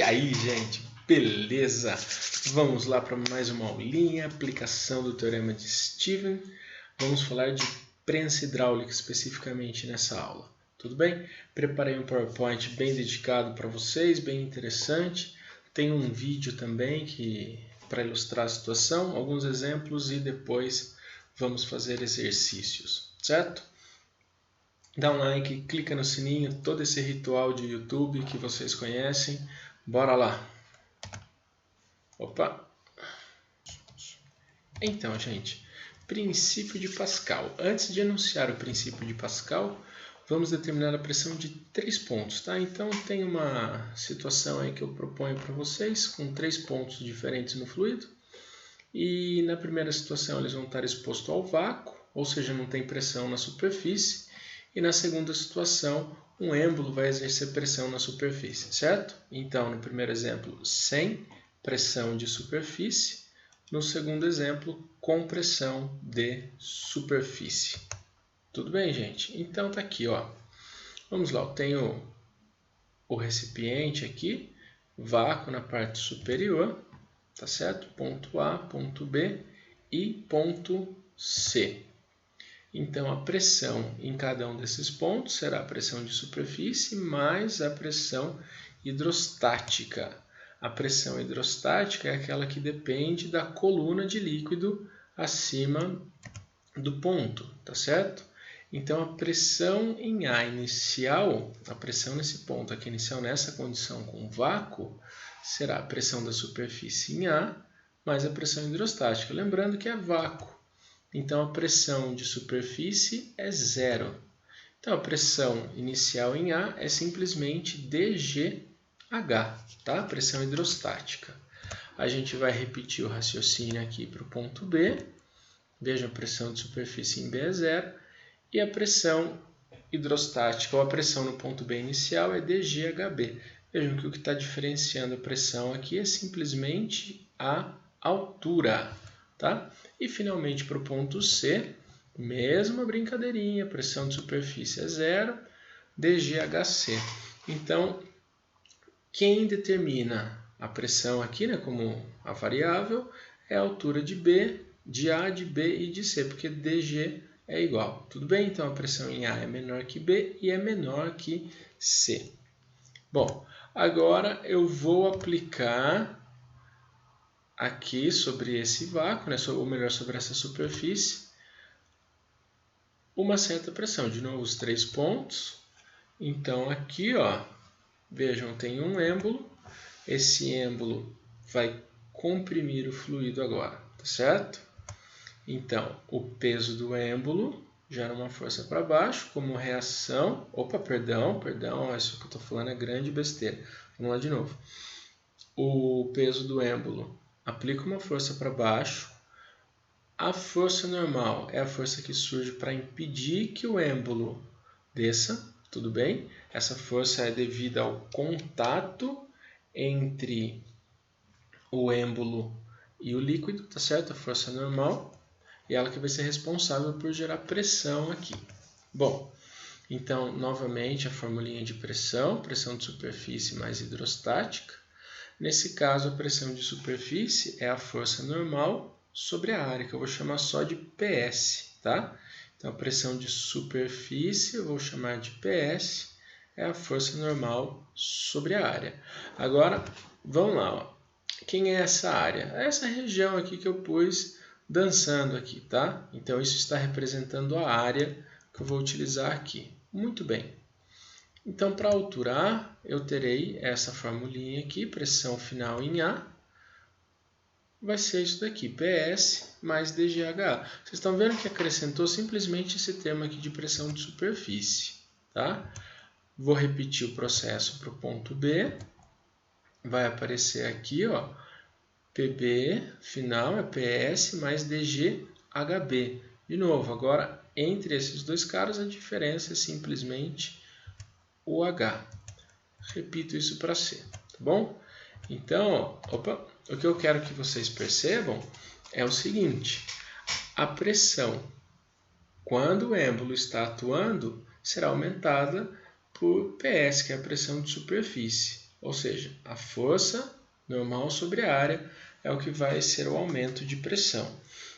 aí, gente, beleza? Vamos lá para mais uma aulinha, aplicação do Teorema de Stephen. Vamos falar de prensa hidráulica especificamente nessa aula, tudo bem? Preparei um PowerPoint bem dedicado para vocês, bem interessante. Tem um vídeo também para ilustrar a situação, alguns exemplos e depois vamos fazer exercícios, certo? Dá um like, clica no sininho, todo esse ritual de YouTube que vocês conhecem. Bora lá! Opa! Então, gente, princípio de Pascal. Antes de enunciar o princípio de Pascal, vamos determinar a pressão de 3 pontos, tá? Então, tem uma situação aí que eu proponho para vocês, com 3 pontos diferentes no fluido. E na primeira situação, eles vão estar expostos ao vácuo, ou seja, não tem pressão na superfície. E na segunda situação, um êmbolo vai exercer pressão na superfície, certo? Então, no primeiro exemplo, sem pressão de superfície. No segundo exemplo, com pressão de superfície. Tudo bem, gente? Então, tá aqui, ó. Vamos lá, eu tenho o recipiente aqui, vácuo na parte superior, tá certo? Ponto A, ponto B e ponto C. Então, a pressão em cada um desses pontos será a pressão de superfície mais a pressão hidrostática. A pressão hidrostática é aquela que depende da coluna de líquido acima do ponto, tá certo? Então, a pressão em A inicial, a pressão nesse ponto aqui inicial, nessa condição com vácuo, será a pressão da superfície em A mais a pressão hidrostática. Lembrando que é vácuo. Então, a pressão de superfície é 0. Então, a pressão inicial em A é simplesmente dGH, tá? Pressão hidrostática. A gente vai repetir o raciocínio aqui para o ponto B. Veja, a pressão de superfície em B é 0. E a pressão hidrostática, ou a pressão no ponto B inicial, é dGHB. Vejam que o que está diferenciando a pressão aqui é simplesmente a altura. Tá? E finalmente para o ponto C, mesma brincadeirinha, pressão de superfície é 0, dGHC. Então, quem determina a pressão aqui, né, como a variável, é a altura de B, de A, de B e de C, porque dG é igual. Tudo bem? Então, a pressão em A é menor que B e é menor que C. Bom, agora eu vou aplicar aqui sobre esse vácuo, né, ou melhor, sobre essa superfície, uma certa pressão. De novo, os 3 pontos. Então, aqui, ó, vejam, tem um êmbolo. Esse êmbolo vai comprimir o fluido agora, tá certo? Então, o peso do êmbolo gera uma força para baixo, como reação... Opa, perdão, isso que eu estou falando é grande besteira. Vamos lá de novo. O peso do êmbolo aplica uma força para baixo. A força normal é a força que surge para impedir que o êmbolo desça, tudo bem? Essa força é devida ao contato entre o êmbolo e o líquido, tá certo? A força normal. E ela que vai ser responsável por gerar pressão aqui. Bom, então, novamente, a formulinha de pressão de superfície mais hidrostática. Nesse caso, a pressão de superfície é a força normal sobre a área, que eu vou chamar só de PS, tá? Então, a pressão de superfície, eu vou chamar de PS, é a força normal sobre a área. Agora, vamos lá, ó. Quem é essa área? É essa região aqui que eu pus dançando aqui, tá? Então, isso está representando a área que eu vou utilizar aqui. Muito bem. Então, para a altura A, eu terei essa formulinha aqui, pressão final em A, vai ser isso daqui, PS mais dGH. Vocês estão vendo que acrescentou simplesmente esse termo aqui de pressão de superfície, tá? Vou repetir o processo para o ponto B, vai aparecer aqui, ó, PB final é PS mais dGHB. De novo, agora, entre esses dois caras, a diferença é simplesmente o H. Repito isso para C, tá bom? Então, o que eu quero que vocês percebam é o seguinte: a pressão, quando o êmbolo está atuando, será aumentada por PS, que é a pressão de superfície. Ou seja, a força normal sobre a área é o que vai ser o aumento de pressão.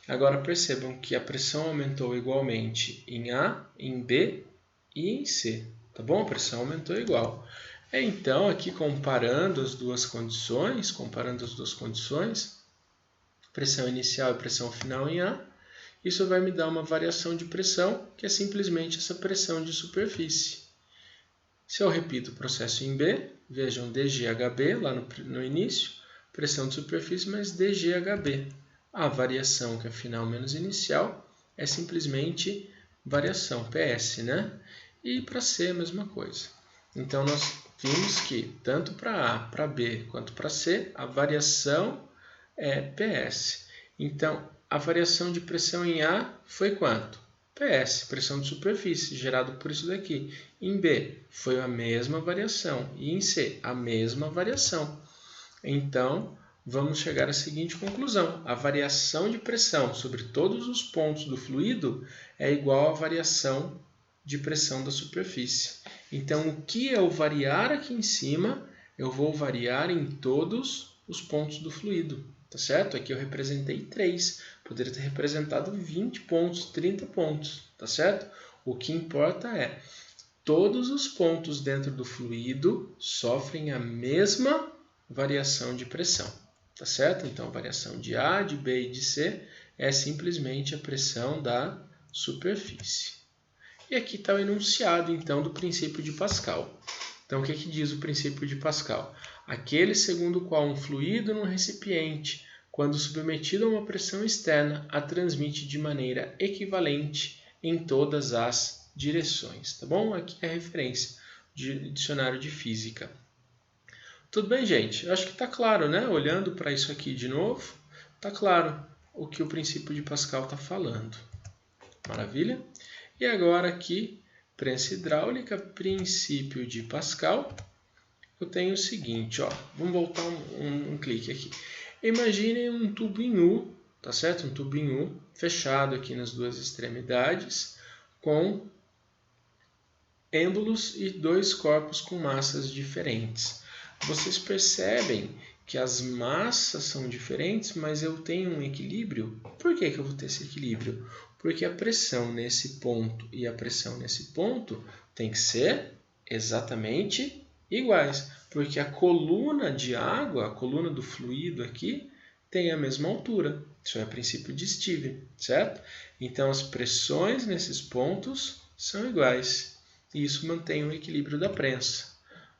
Agora percebam que a pressão aumentou igualmente em A, em B e em C. Tá bom? A pressão aumentou igual. Então, aqui comparando as duas condições, pressão inicial e pressão final em A, isso vai me dar uma variação de pressão, que é simplesmente essa pressão de superfície. Se eu repito o processo em B, vejam dGHB lá no início, pressão de superfície, mas dGHB. A variação, que é final menos inicial, é simplesmente variação, PS, né? E para C, a mesma coisa. Então, nós vimos que, tanto para A, para B, quanto para C, a variação é PS. Então, a variação de pressão em A foi quanto? PS, pressão de superfície, gerado por isso daqui. Em B, foi a mesma variação. E em C, a mesma variação. Então, vamos chegar à seguinte conclusão. A variação de pressão sobre todos os pontos do fluido é igual à variação de pressão da superfície. Então, o que eu variar aqui em cima, eu vou variar em todos os pontos do fluido. Tá certo? Aqui eu representei 3. Poderia ter representado 20 pontos, 30 pontos. Tá certo? O que importa é todos os pontos dentro do fluido sofrem a mesma variação de pressão. Tá certo? Então, a variação de A, de B e de C é simplesmente a pressão da superfície. E aqui está o enunciado, então, do princípio de Pascal. Então, o que diz o princípio de Pascal? Aquele segundo o qual um fluido num recipiente, quando submetido a uma pressão externa, a transmite de maneira equivalente em todas as direções. Tá bom? Aqui é a referência de dicionário de física. Tudo bem, gente? Eu acho que está claro, né? Olhando para isso aqui de novo, está claro o que o princípio de Pascal está falando. Maravilha? E agora aqui, prensa hidráulica, princípio de Pascal, eu tenho o seguinte, ó, vamos voltar um clique aqui. Imaginem um tubo em U, tá certo? Um tubo em U, fechado aqui nas duas extremidades, com êmbolos e dois corpos com massas diferentes. Vocês percebem que as massas são diferentes, mas eu tenho um equilíbrio. Por que eu vou ter esse equilíbrio? Porque a pressão nesse ponto e a pressão nesse ponto tem que ser exatamente iguais. Porque a coluna de água, a coluna do fluido aqui, tem a mesma altura. Isso é o princípio de Stevens, certo? Então, as pressões nesses pontos são iguais. E isso mantém o equilíbrio da prensa.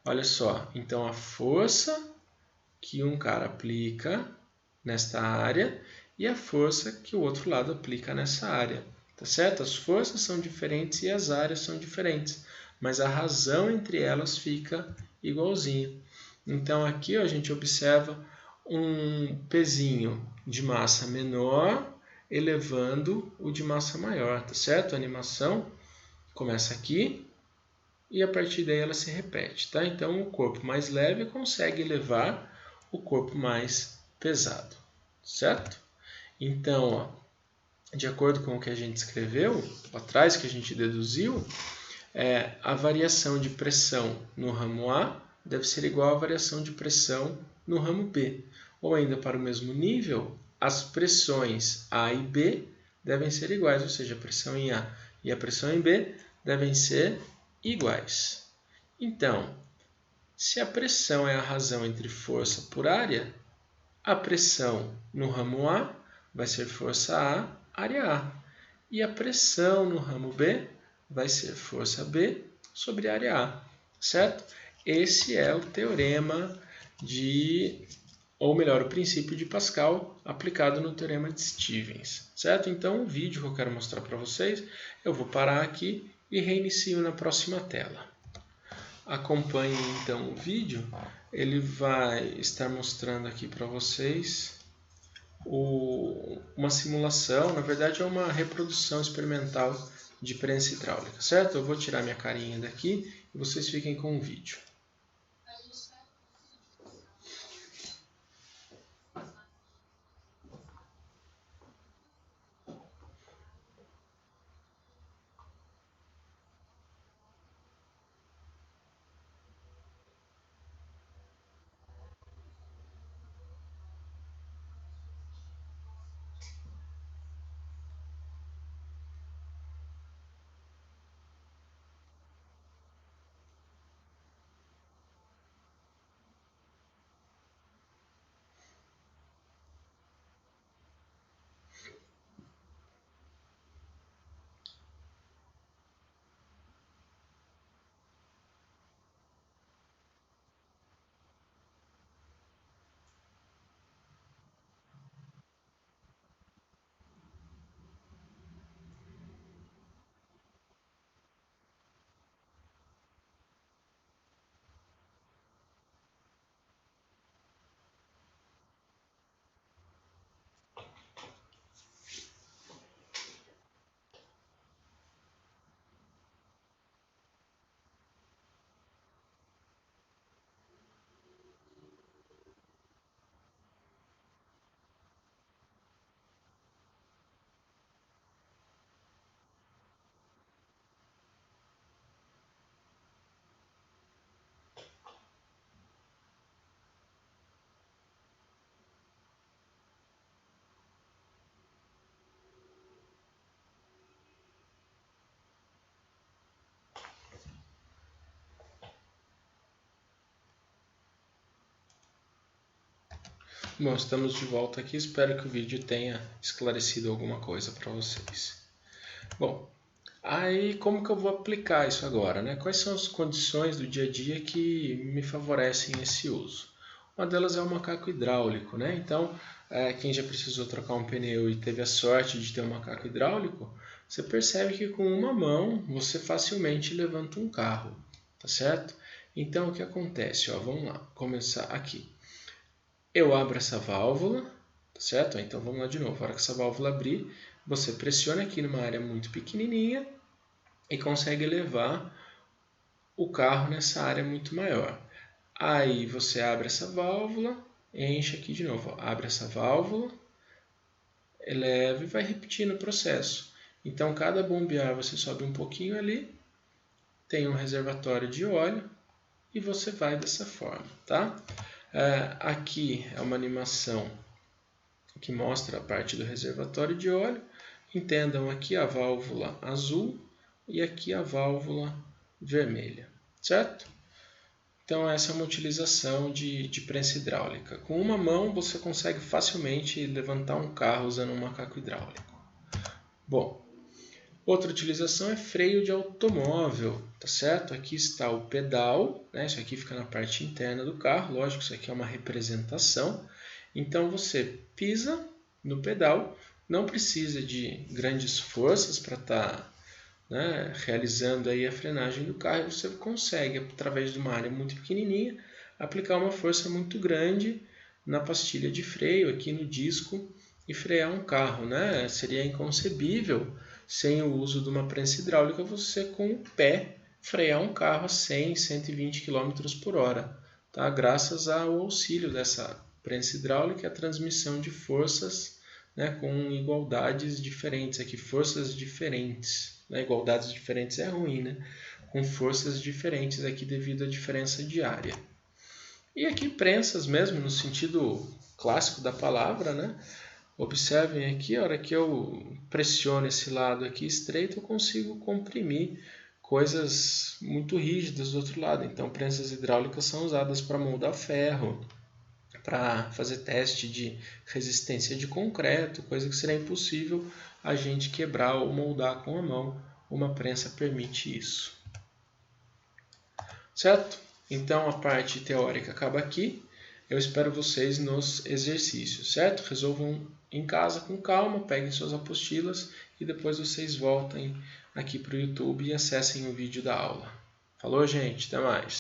Olha só, então a força que um cara aplica nesta área e a força que o outro lado aplica nessa área. Tá certo? As forças são diferentes e as áreas são diferentes, mas a razão entre elas fica igualzinha. Então aqui ó, a gente observa um pezinho de massa menor elevando o de massa maior, tá certo? A animação começa aqui e a partir daí ela se repete, tá? Então o corpo mais leve consegue elevar o corpo mais pesado, certo? Então, ó, de acordo com o que a gente escreveu, atrás que a gente deduziu, a variação de pressão no ramo A deve ser igual à variação de pressão no ramo B. Ou ainda para o mesmo nível, as pressões A e B devem ser iguais, ou seja, a pressão em A e a pressão em B devem ser iguais. Então, se a pressão é a razão entre força por área, a pressão no ramo A vai ser força A, área A. E a pressão no ramo B vai ser força B sobre área A, certo? Esse é o teorema ou melhor, o princípio de Pascal aplicado no teorema de Stevens, certo? Então, o vídeo que eu quero mostrar para vocês, eu vou parar aqui e reinicio na próxima tela. Acompanhe então o vídeo, ele vai estar mostrando aqui para vocês uma simulação, na verdade é uma reprodução experimental de prensa hidráulica, certo? Eu vou tirar minha carinha daqui e vocês fiquem com o vídeo. Bom, estamos de volta aqui, espero que o vídeo tenha esclarecido alguma coisa para vocês. Bom, aí como que eu vou aplicar isso agora, né? Quais são as condições do dia a dia que me favorecem esse uso? Uma delas é o macaco hidráulico, né? Então, quem já precisou trocar um pneu e teve a sorte de ter um macaco hidráulico, você percebe que com uma mão você facilmente levanta um carro, tá certo? Então, o que acontece? Ó, vamos lá, começar aqui. Eu abro essa válvula, tá certo? Então vamos lá de novo. Na hora que essa válvula abrir, você pressiona aqui numa área muito pequenininha e consegue levar o carro nessa área muito maior. Aí você abre essa válvula, enche aqui de novo. Ó. Abre essa válvula, eleva e vai repetindo o processo. Então cada bombear você sobe um pouquinho ali, tem um reservatório de óleo e você vai dessa forma, tá? Aqui é uma animação que mostra a parte do reservatório de óleo. Entendam aqui a válvula azul e aqui a válvula vermelha, certo? Então essa é uma utilização de prensa hidráulica. Com uma mão você consegue facilmente levantar um carro usando um macaco hidráulico. Bom, outra utilização é freio de automóvel, tá certo? Aqui está o pedal, né? Isso aqui fica na parte interna do carro, lógico, isso aqui é uma representação. Então você pisa no pedal, não precisa de grandes forças para estar realizando aí a frenagem do carro, e você consegue, através de uma área muito pequenininha, aplicar uma força muito grande na pastilha de freio, aqui no disco, e frear um carro, né? Seria inconcebível, sem o uso de uma prensa hidráulica, você com o pé frear um carro a 100, 120 km por hora, tá? Graças ao auxílio dessa prensa hidráulica e a transmissão de forças, né, com igualdades diferentes, aqui forças diferentes. Né? Igualdades diferentes é ruim, né? Com forças diferentes aqui devido à diferença de área. E aqui prensas mesmo, no sentido clássico da palavra, né? Observem aqui, a hora que eu pressiono esse lado aqui estreito, eu consigo comprimir coisas muito rígidas do outro lado. Então, prensas hidráulicas são usadas para moldar ferro, para fazer teste de resistência de concreto, coisa que seria impossível a gente quebrar ou moldar com a mão. Uma prensa permite isso. Certo? Então, a parte teórica acaba aqui. Eu espero vocês nos exercícios, certo? Resolvam em casa com calma, peguem suas apostilas e depois vocês voltem aqui para o YouTube e acessem o vídeo da aula. Falou, gente? Até mais!